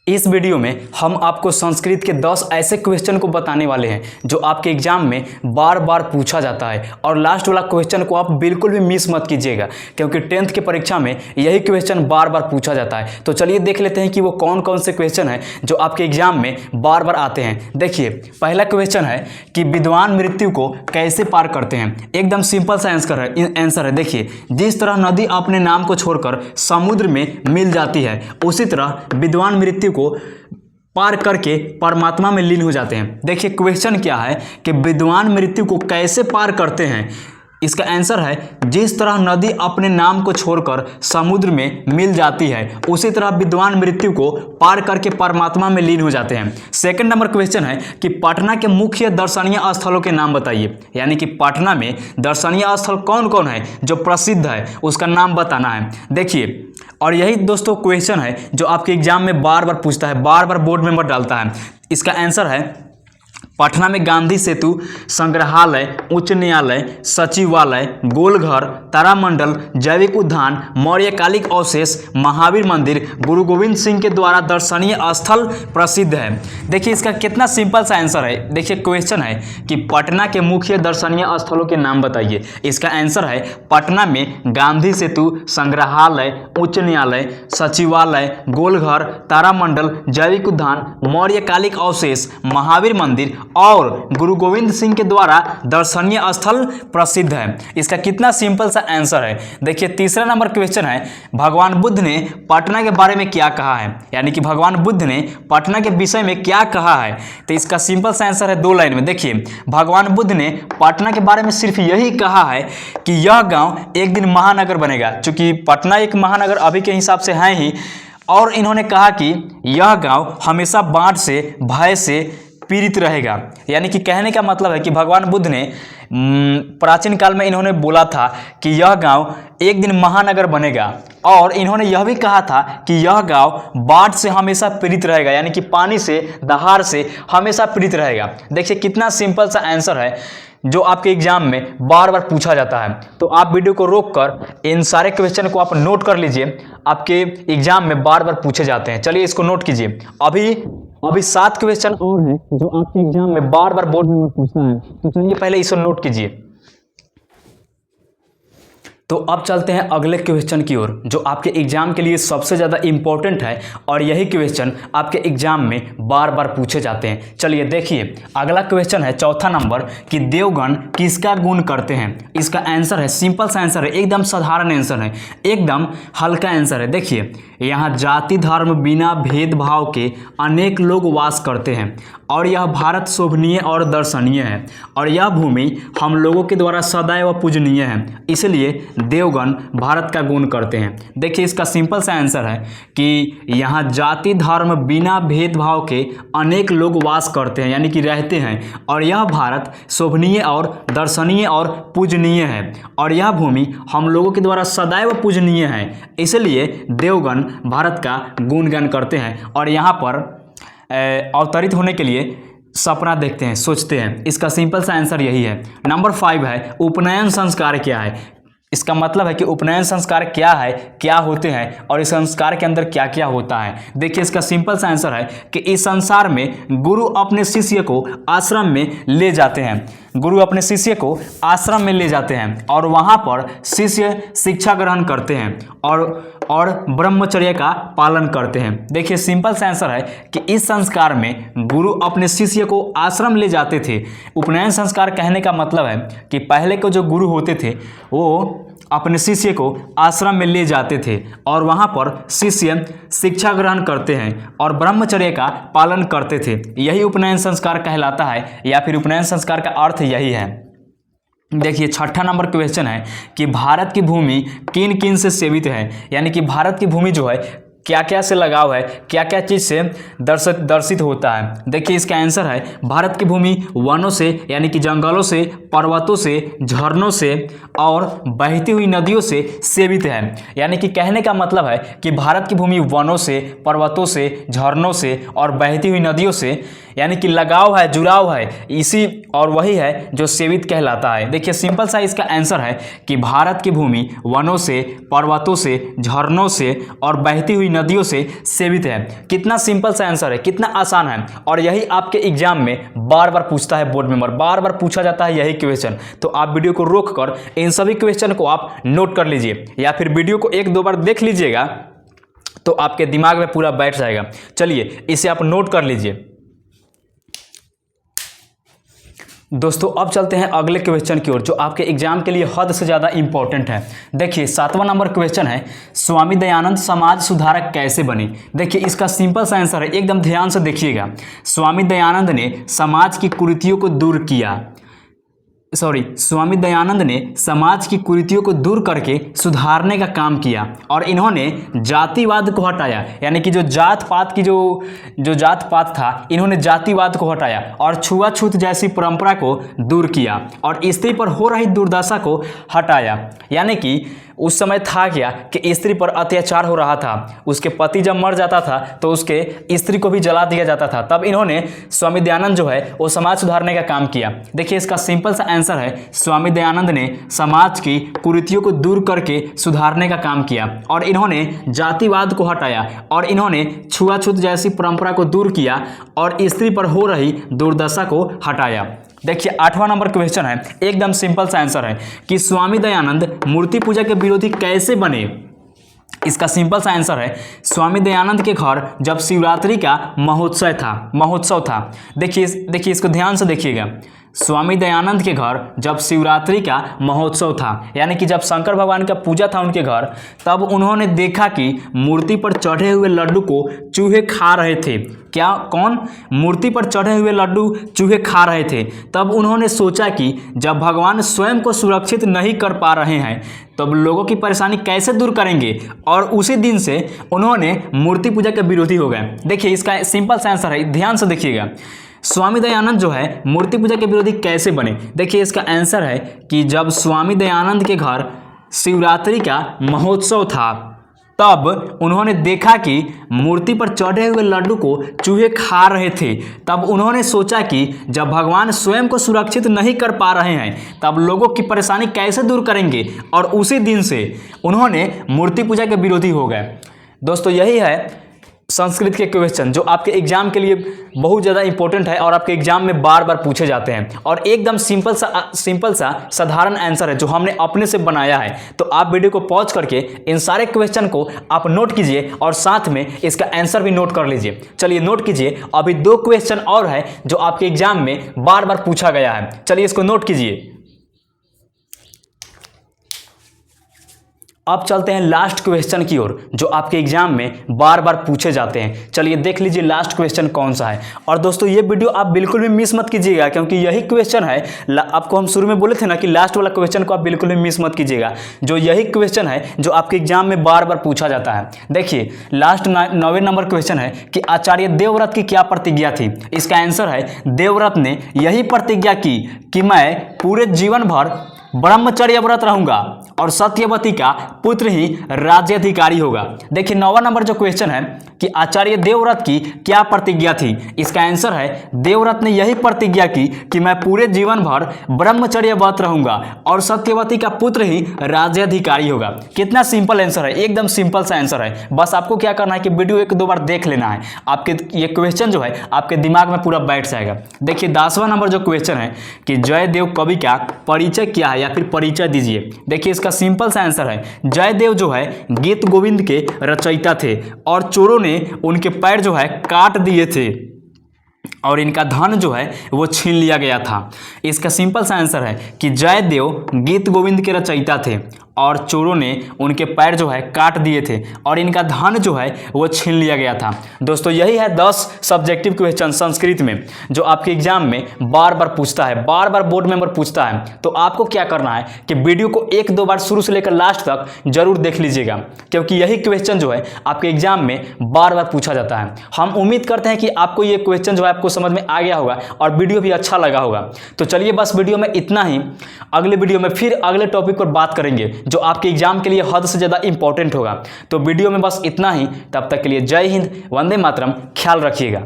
इस वीडियो में हम आपको संस्कृत के 10 ऐसे क्वेश्चन को बताने वाले हैं जो आपके एग्जाम में बार बार पूछा जाता है। और लास्ट वाला क्वेश्चन को आप बिल्कुल भी मिस मत कीजिएगा, क्योंकि 10th की परीक्षा में यही क्वेश्चन बार बार पूछा जाता है। तो चलिए देख लेते हैं कि वो कौन कौन से क्वेश्चन हैं जो आपके एग्जाम में बार बार आते हैं। देखिए, पहला क्वेश्चन है कि विद्वान मृत्यु को कैसे पार करते हैं। एकदम सिंपल सा आंसर है। देखिए, जिस तरह नदी अपने नाम को छोड़कर समुद्र में मिल जाती है, उसी तरह विद्वान मृत्यु को पार करके परमात्मा में लीन हो जाते हैं। देखिए, क्वेश्चन क्या है कि विद्वान मृत्यु को कैसे पार करते हैं। इसका आंसर है, जिस तरह नदी अपने नाम को छोड़कर समुद्र में मिल जाती है, उसी तरह विद्वान मृत्यु को पार करके परमात्मा में लीन हो जाते हैं। सेकंड नंबर क्वेश्चन है कि पटना के मुख्य दर्शनीय स्थलों के नाम बताइए। यानी कि पटना में दर्शनीय स्थल कौन कौन है जो प्रसिद्ध है, उसका नाम बताना है। देखिए, और यही दोस्तों क्वेश्चन है जो आपके एग्जाम में बार बार पूछता है, बार बार बोर्ड मेंबर डालता है। इसका आंसर है, पटना में गांधी सेतु, संग्रहालय, उच्च न्यायालय, सचिवालय, गोलघर, तारामंडल, जैविक उद्यान, मौर्यकालिक अवशेष, महावीर मंदिर, गुरु गोविंद सिंह के द्वारा दर्शनीय स्थल प्रसिद्ध है। देखिए, इसका कितना सिंपल सा आंसर है। देखिए, क्वेश्चन है कि पटना के मुख्य दर्शनीय स्थलों के नाम बताइए। इसका आंसर है, पटना में गांधी सेतु, संग्रहालय, उच्च न्यायालय, सचिवालय, गोलघर, तारामंडल, जैविक उद्यान, मौर्यकालिक अवशेष, महावीर मंदिर और गुरु गोविंद सिंह के द्वारा दर्शनीय स्थल प्रसिद्ध है। इसका कितना सिंपल सा आंसर है। देखिए, तीसरा नंबर क्वेश्चन है, भगवान बुद्ध ने पटना के बारे में क्या कहा है। यानी कि भगवान बुद्ध ने पटना के विषय में क्या कहा है। तो इसका सिंपल सा आंसर है 2 लाइन में। देखिए, भगवान बुद्ध ने पटना के बारे में सिर्फ यही कहा है कि यह गांव एक दिन महानगर बनेगा। चूंकि पटना एक महानगर अभी के हिसाब से है ही, और इन्होंने कहा कि यह गांव हमेशा बाढ़ से, भय से पीड़ित रहेगा। यानी कि कहने का मतलब है कि भगवान बुद्ध ने प्राचीन काल में इन्होंने बोला था कि यह गांव एक दिन महानगर बनेगा, और इन्होंने यह भी कहा था कि यह गांव बाढ़ से हमेशा पीड़ित रहेगा। यानी कि पानी से, दहाड़ से हमेशा पीड़ित रहेगा। देखिए, कितना सिंपल सा आंसर है जो आपके एग्जाम में बार बार पूछा जाता है। तो आप वीडियो को रोककर इन सारे क्वेश्चन को आप नोट कर लीजिए, आपके एग्जाम में बार बार पूछे जाते हैं। चलिए इसको नोट कीजिए। अभी 7 क्वेश्चन और हैं जो आपके एग्जाम में बार बार बोर्ड में पूछना है। तो चलिए पहले इसे नोट कीजिए। तो अब चलते हैं अगले क्वेश्चन की ओर, जो आपके एग्जाम के लिए सबसे ज़्यादा इंपॉर्टेंट है, और यही क्वेश्चन आपके एग्जाम में बार बार पूछे जाते हैं। चलिए देखिए, अगला क्वेश्चन है चौथा नंबर कि देवगण किसका गुण करते हैं। इसका आंसर है, सिंपल सा आंसर है, एकदम साधारण आंसर है, एकदम हल्का आंसर है। देखिए, यहाँ जाति धर्म बिना भेदभाव के अनेक लोग वास करते हैं, और यह भारत शोभनीय और दर्शनीय है, और यह भूमि हम लोगों के द्वारा सदैव पूजनीय है, इसलिए देवगण भारत का गुण करते हैं। देखिए, इसका सिंपल सा आंसर है कि यहाँ जाति धर्म बिना भेदभाव के अनेक लोग वास करते हैं, यानी कि रहते हैं, और यह भारत शोभनीय और दर्शनीय और पूजनीय है, और यह भूमि हम लोगों के द्वारा सदैव पूजनीय है, इसलिए देवगण भारत का गुणगान करते हैं। और यहाँ पर अवतरित होने के लिए सपना देखते हैं, सोचते हैं। इसका सिंपल सा आंसर यही है। नंबर 5 है, उपनयन संस्कार क्या है। इसका मतलब है कि उपनयन संस्कार क्या है, क्या होते हैं, और इस संस्कार के अंदर क्या क्या होता है। देखिए, इसका सिंपल सा आंसर है कि इस संसार में गुरु अपने शिष्य को आश्रम में ले जाते हैं। गुरु अपने शिष्य को आश्रम में ले जाते हैं, और वहाँ पर शिष्य शिक्षा ग्रहण करते हैं और ब्रह्मचर्य का पालन करते हैं। देखिए, सिंपल सा आंसर है कि इस संस्कार में गुरु अपने शिष्य को आश्रम ले जाते थे। उपनयन संस्कार कहने का मतलब है कि पहले के जो गुरु होते थे वो अपने शिष्य को आश्रम में ले जाते थे, और वहाँ पर शिष्य शिक्षा ग्रहण करते हैं और ब्रह्मचर्य का पालन करते थे। यही उपनयन संस्कार कहलाता है, या फिर उपनयन संस्कार का अर्थ यही है। देखिए, छठा नंबर क्वेश्चन है कि भारत की भूमि किन किन से सेवित है। यानी कि भारत की भूमि जो है क्या क्या से लगाव है, क्या क्या चीज़ से दर्शित होता है। देखिए, इसका आंसर है, भारत की भूमि वनों से, यानी कि जंगलों से, पर्वतों से, झरनों से और बहती हुई नदियों से सेवित है। यानी कि कहने का मतलब है कि भारत की भूमि वनों से, पर्वतों से, झरनों से और बहती हुई नदियों से, यानी कि लगाव है, जुड़ाव है, इसी और वही है जो सेवित कहलाता है। देखिए, सिंपल सा इसका आंसर है कि भारत की भूमि वनों से, पर्वतों से, झरनों से और बहती हुई नदियों से सेवित है। कितना सिंपल सा आंसर है, कितना आसान है, और यही आपके एग्जाम में बार बार पूछता है बोर्ड मेंबर, बार बार पूछा जाता है यही क्वेश्चन। तो आप वीडियो को रोक कर इन सभी क्वेश्चन को आप नोट कर लीजिए, या फिर वीडियो को एक दो बार देख लीजिएगा तो आपके दिमाग में पूरा बैठ जाएगा। चलिए इसे आप नोट कर लीजिए। दोस्तों अब चलते हैं अगले क्वेश्चन की ओर, जो आपके एग्जाम के लिए हद से ज़्यादा इंपॉर्टेंट है। देखिए 7वां नंबर क्वेश्चन है, स्वामी दयानंद समाज सुधारक कैसे बने। देखिए इसका सिंपल सा आंसर है, एकदम ध्यान से देखिएगा। स्वामी दयानंद ने समाज की कुरीतियों को दूर किया, स्वामी दयानंद ने समाज की कुरीतियों को दूर करके सुधारने का काम किया, और इन्होंने जातिवाद को हटाया, यानी कि जो जात पात की जो जात पात था, इन्होंने जातिवाद को हटाया और छुआछूत जैसी परंपरा को दूर किया, और स्त्री पर हो रही दुर्दशा को हटाया। यानी कि उस समय था क्या कि स्त्री पर अत्याचार हो रहा था, उसके पति जब मर जाता था तो उसके स्त्री को भी जला दिया जाता था, तब इन्होंने स्वामी दयानंद जो है वो समाज सुधारने का काम किया। देखिए इसका सिंपल सा आंसर है, स्वामी दयानंद ने समाज की कुरीतियों को दूर करके सुधारने का काम किया, और इन्होंने जातिवाद को हटाया, और इन्होंने छुआछूत जैसी परंपरा को दूर किया, और स्त्री पर हो रही दुर्दशा को हटाया। देखिए 8वां नंबर क्वेश्चन है, एकदम सिंपल सा आंसर है कि स्वामी दयानंद मूर्ति पूजा के विरोधी कैसे बने। इसका सिंपल सा आंसर है, स्वामी दयानंद के घर जब शिवरात्रि का महोत्सव था। देखिए इसको ध्यान से देखिएगा। स्वामी दयानंद के घर जब शिवरात्रि का महोत्सव था, यानी कि जब शंकर भगवान का पूजा था उनके घर, तब उन्होंने देखा कि मूर्ति पर चढ़े हुए लड्डू को चूहे खा रहे थे। क्या कौन? मूर्ति पर चढ़े हुए लड्डू चूहे खा रहे थे। तब उन्होंने सोचा कि जब भगवान स्वयं को सुरक्षित नहीं कर पा रहे हैं तब लोगों की परेशानी कैसे दूर करेंगे, और उसी दिन से उन्होंने मूर्ति पूजा के विरोधी हो गए। देखिए इसका सिंपल सा आंसर है, ध्यान से देखिएगा। स्वामी दयानंद जो है मूर्ति पूजा के विरोधी कैसे बने। देखिए इसका आंसर है कि जब स्वामी दयानंद के घर शिवरात्रि का महोत्सव था, तब उन्होंने देखा कि मूर्ति पर चढ़े हुए लड्डू को चूहे खा रहे थे। तब उन्होंने सोचा कि जब भगवान स्वयं को सुरक्षित नहीं कर पा रहे हैं तब लोगों की परेशानी कैसे दूर करेंगे, और उसी दिन से उन्होंने मूर्ति पूजा के विरोधी हो गए। दोस्तों यही है संस्कृत के क्वेश्चन जो आपके एग्जाम के लिए बहुत ज़्यादा इंपॉर्टेंट है और आपके एग्जाम में बार बार पूछे जाते हैं, और एकदम सिंपल सा साधारण आंसर है जो हमने अपने से बनाया है। तो आप वीडियो को पॉज करके इन सारे क्वेश्चन को आप नोट कीजिए, और साथ में इसका आंसर भी नोट कर लीजिए। चलिए नोट कीजिए, अभी 2 क्वेश्चन और है जो आपके एग्जाम में बार बार पूछा गया है। चलिए इसको नोट कीजिए। अब चलते हैं लास्ट क्वेश्चन की ओर, जो आपके एग्जाम में बार बार पूछे जाते हैं। चलिए देख लीजिए लास्ट क्वेश्चन कौन सा है। और दोस्तों ये वीडियो आप बिल्कुल भी मिस मत कीजिएगा, क्योंकि यही क्वेश्चन है, आपको हम शुरू में बोले थे ना कि लास्ट वाला क्वेश्चन को आप बिल्कुल भी मिस मत कीजिएगा, जो यही क्वेश्चन है जो आपके एग्जाम में बार बार पूछा जाता है। देखिए लास्ट 9वें नंबर क्वेश्चन है कि आचार्य देवव्रत की क्या प्रतिज्ञा थी। इसका आंसर है, देवव्रत ने यही प्रतिज्ञा की कि मैं पूरे जीवन भर ब्रह्मचर्य व्रत रहूंगा और सत्यवती का पुत्र ही राज्याधिकारी होगा। देखिए 9वां नंबर जो क्वेश्चन है कि आचार्य देवव्रत की क्या प्रतिज्ञा थी। इसका आंसर है, देवव्रत ने यही प्रतिज्ञा की कि मैं पूरे जीवन भर ब्रह्मचर्य व्रत रहूंगा और सत्यवती का पुत्र ही राज्याधिकारी होगा। कितना सिंपल आंसर है, एकदम सिंपल सा आंसर है। बस आपको क्या करना है कि वीडियो 1-2 बार देख लेना है, आपके ये क्वेश्चन जो है आपके दिमाग में पूरा बैठ जाएगा। देखिए 10वां नंबर जो क्वेश्चन है कि जयदेव कवि का परिचय क्या है, या फिर परिचय दीजिए। देखिए इसका सिंपल सा आंसर है, जयदेव जो है गीत गोविंद के रचयिता थे और चोरों ने उनके पैर जो है काट दिए थे और इनका धन जो है वो छीन लिया गया था। इसका सिंपल सा आंसर है कि जयदेव गीत गोविंद के रचयिता थे और चोरों ने उनके पैर जो है काट दिए थे और इनका धन जो है वो छीन लिया गया था। दोस्तों यही है 10 सब्जेक्टिव क्वेश्चन संस्कृत में जो आपके एग्जाम में बार बार पूछता है, बार बार बोर्ड मेंबर पूछता है। तो आपको क्या करना है कि वीडियो को 1-2 बार शुरू से लेकर लास्ट तक जरूर देख लीजिएगा, क्योंकि यही क्वेश्चन जो है आपके एग्जाम में बार बार पूछा जाता है। हम उम्मीद करते हैं कि आपको ये क्वेश्चन जो है आपको समझ में आ गया होगा और वीडियो भी अच्छा लगा होगा। तो चलिए बस वीडियो में इतना ही, अगले वीडियो में फिर अगले टॉपिक पर बात करेंगे जो आपके एग्जाम के लिए हद से ज़्यादा इंपॉर्टेंट होगा। तो वीडियो में बस इतना ही, तब तक के लिए जय हिंद, वंदे मातरम, ख्याल रखिएगा।